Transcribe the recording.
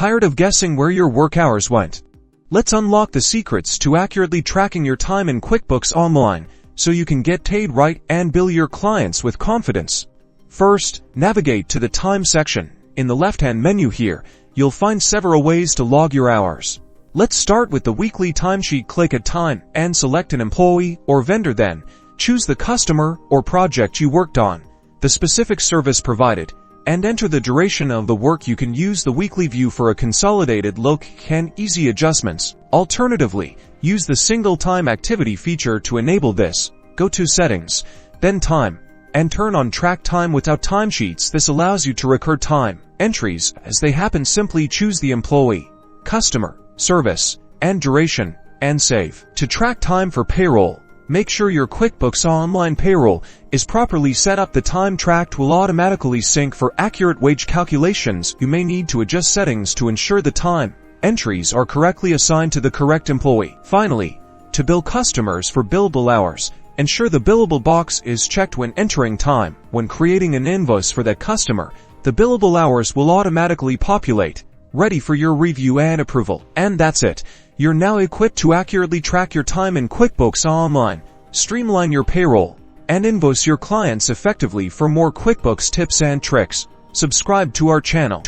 Tired of guessing where your work hours went? Let's unlock the secrets to accurately tracking your time in QuickBooks Online so you can get paid right and bill your clients with confidence. First, navigate to the Time section. In the left-hand menu here, you'll find several ways to log your hours. Let's start with the weekly timesheet. Click at Time and select an employee or vendor, then choose the customer or project you worked on, the specific service provided, and enter the duration of the work. You can use the weekly view for a consolidated look and easy adjustments. Alternatively, use the single time activity feature to enable this. Go to Settings, then Time, and turn on Track Time without timesheets. This allows you to record time entries as they happen. Simply choose the employee, customer, service, and duration, and save. To track time for payroll, make sure your QuickBooks Online payroll is properly set up. The time tracked will automatically sync for accurate wage calculations. You may need to adjust settings to ensure the time entries are correctly assigned to the correct employee. Finally, to bill customers for billable hours, ensure the billable box is checked when entering time. When creating an invoice for that customer, the billable hours will automatically populate, ready for your review and approval. And that's it. You're now equipped to accurately track your time in QuickBooks Online, streamline your payroll, and invoice your clients effectively. For more QuickBooks tips and tricks, subscribe to our channel.